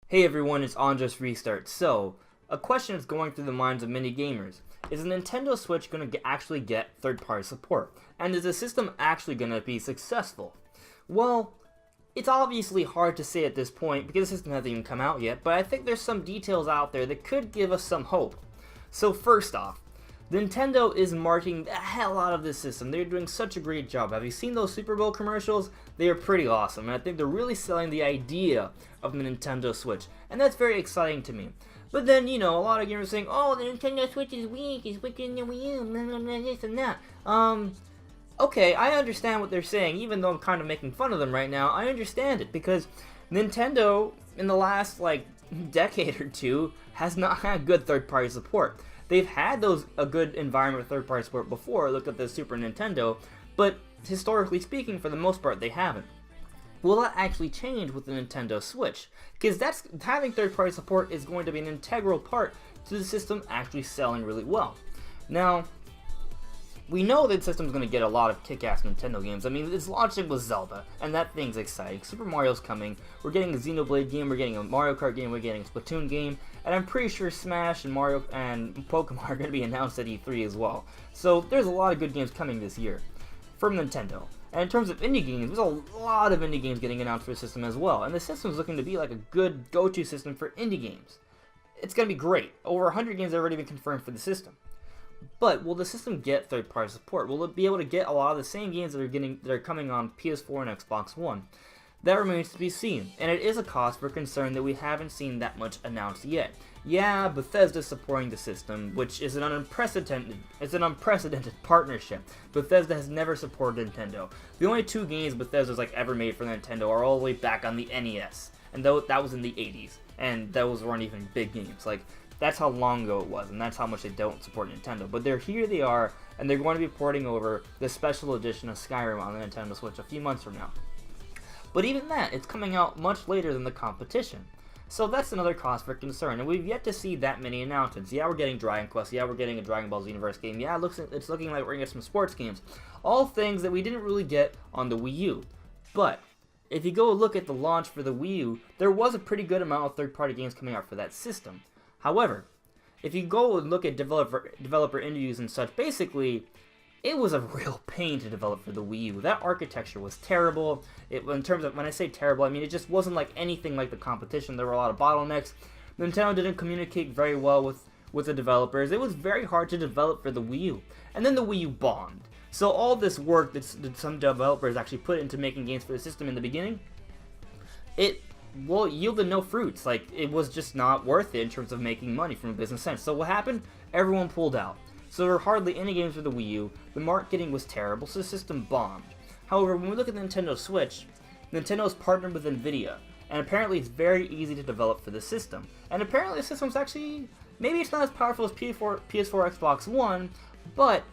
Hey everyone, it's Andres Restart. So, a question that's going through the minds of many gamers. Is the Nintendo Switch going to actually get third-party support? And is the system actually going to be successful? Well, it's obviously hard to say at this point because the system hasn't even come out yet, but I think there's some details out there that could give us some hope. So first off, Nintendo is marketing the hell out of this system. They're doing such a great job. Have you seen those Superbowl commercials? They are pretty awesome, and I think they're really selling the idea of the Nintendo Switch, and that's very exciting to me. But then, a lot of gamers are saying, oh, the Nintendo Switch is weak, it's weaker than the Wii U, blah, blah, blah, this and that. Okay, I understand what they're saying, even though I'm kind of making fun of them right now. I understand it, because Nintendo, in the last, decade or two, has not had good third-party support. They've had a good environment with third-party support before. Look at the Super Nintendo, but historically speaking, for the most part, they haven't. Will that actually change with the Nintendo Switch? Because having third-party support is going to be an integral part to the system actually selling really well. Now, we know that the system's going to get a lot of kick-ass Nintendo games. I mean, it's launching with Zelda, and that thing's exciting. Super Mario's coming. We're getting a Xenoblade game. We're getting a Mario Kart game. We're getting a Splatoon game. And I'm pretty sure Smash and Mario and Pokemon are going to be announced at E3 as well. So there's a lot of good games coming this year from Nintendo. And in terms of indie games, there's a lot of indie games getting announced for the system as well. And the system's looking to be like a good go-to system for indie games. It's going to be great. Over 100 games have already been confirmed for the system. But will the system get third-party support? Will it be able to get a lot of the same games that are coming on PS4 and Xbox One? That remains to be seen, and it is a cause for concern that we haven't seen that much announced yet. Yeah, Bethesda's supporting the system, which is an unprecedented partnership. Bethesda has never supported Nintendo. The only two games Bethesda's ever made for Nintendo are all the way back on the NES, and that was in the 80s, and those weren't even big games. That's how long ago it was, and that's how much they don't support Nintendo. But here they are, and they're going to be porting over the special edition of Skyrim on the Nintendo Switch a few months from now. But even that, it's coming out much later than the competition. So that's another cause for concern, and we've yet to see that many announcements. Yeah, we're getting Dragon Quest, yeah, we're getting a Dragon Ball Xenoverse game, yeah, it's looking like we're going to get some sports games. All things that we didn't really get on the Wii U. But if you go look at the launch for the Wii U, there was a pretty good amount of third-party games coming out for that system. However, if you go and look at developer interviews and such, basically, it was a real pain to develop for the Wii U. That architecture was terrible. In terms of, when I say terrible, I mean it just wasn't like anything like the competition. There were a lot of bottlenecks. Nintendo didn't communicate very well with the developers. It was very hard to develop for the Wii U. And then the Wii U bombed. So all this work that some developers actually put into making games for the system in the beginning, it yielded no fruits. It was just not worth it in terms of making money from a business sense. So what happened? Everyone pulled out. So there were hardly any games for the Wii U, the marketing was terrible, so the system bombed. However, when we look at the Nintendo Switch, Nintendo's partnered with Nvidia, and apparently it's very easy to develop for the system. And apparently the system's actually, maybe it's not as powerful as PS4, Xbox One, but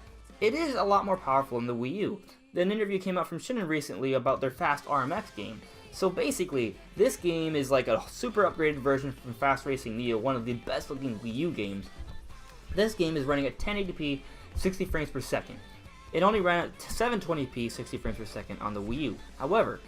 it is a lot more powerful than the Wii U. An interview came out from Shin'en recently about their Fast RMX game. So basically, this game is like a super upgraded version from Fast Racing Neo, one of the best looking Wii U games. This game is running at 1080p 60 frames per second. It only ran at 720p 60 frames per second on the Wii U. However,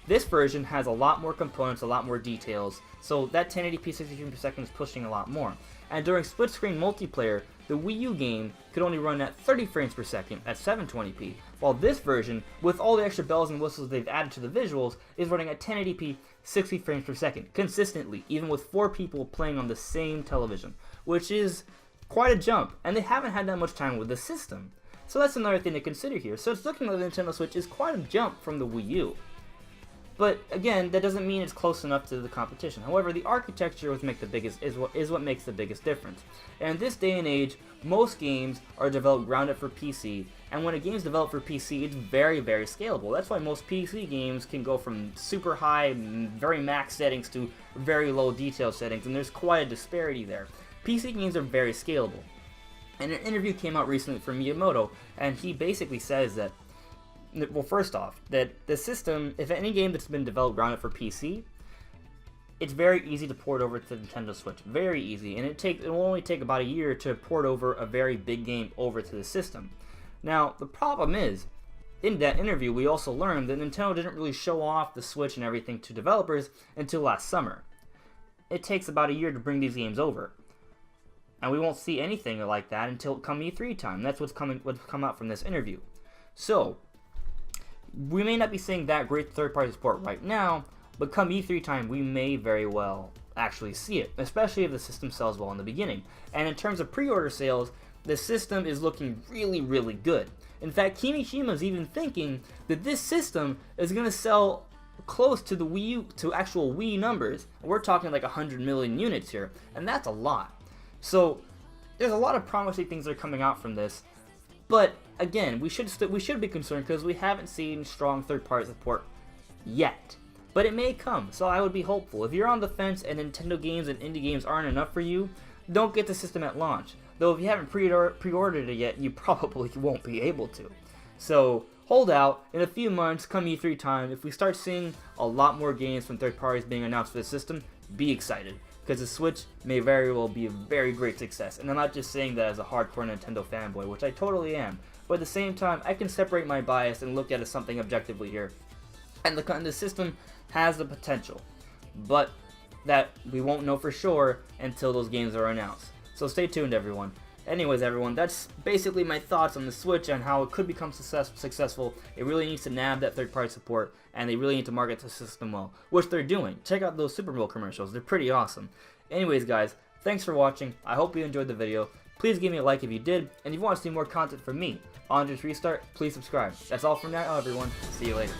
this version has a lot more components, a lot more details, so that 1080p 60 frames per second is pushing a lot more. And during split screen multiplayer, the Wii U game could only run at 30 frames per second at 720p, while this version, with all the extra bells and whistles they've added to the visuals, is running at 1080p 60 frames per second, consistently, even with 4 people playing on the same television, which is quite a jump, and they haven't had that much time with the system. So that's another thing to consider here. So it's looking like the Nintendo Switch is quite a jump from the Wii U. But again, that doesn't mean it's close enough to the competition. However, the architecture is what makes the biggest difference. And in this day and age, most games are developed ground up for PC, and when a game is developed for PC, it's very, very scalable. That's why most PC games can go from super high, very max settings to very low detail settings, and there's quite a disparity there. PC games are very scalable. And an interview came out recently from Miyamoto, and he basically says that, well, first off, that the system, if any game that's been developed ground up for PC, it's very easy to port over to the Nintendo Switch. Very easy, and it will only take about a year to port over a very big game over to the system. Now, the problem is, in that interview, we also learned that Nintendo didn't really show off the Switch and everything to developers until last summer. it takes about a year to bring these games over. And we won't see anything like that until come E3 time. That's what's come out from this interview. So, we may not be seeing that great third-party support right now, but come E3 time, we may very well actually see it, especially if the system sells well in the beginning. And in terms of pre-order sales, the system is looking really, really good. In fact, Kimishima is even thinking that this system is going to sell close to the Wii U, to actual Wii numbers. We're talking like 100 million units here, and that's a lot. So there's a lot of promising things that are coming out from this, but again, we should be concerned because we haven't seen strong third-party support yet. But it may come, so I would be hopeful. If you're on the fence and Nintendo games and indie games aren't enough for you, don't get the system at launch. Though if you haven't pre-ordered it yet, you probably won't be able to. So hold out. In a few months, come E3 time, if we start seeing a lot more games from third parties being announced for the system, be excited. Because the Switch may very well be a very great success. And I'm not just saying that as a hardcore Nintendo fanboy, which I totally am. But at the same time, I can separate my bias and look at it something objectively here. And the system has the potential. But that we won't know for sure until those games are announced. So stay tuned, everyone. Anyways, everyone, that's basically my thoughts on the Switch and how it could become successful. It really needs to nab that third-party support, and they really need to market the system well, which they're doing. Check out those Superbowl commercials. They're pretty awesome. Anyways, guys, thanks for watching. I hope you enjoyed the video. Please give me a like if you did, and if you want to see more content from me on Just Restart, please subscribe. That's all for now, everyone. See you later.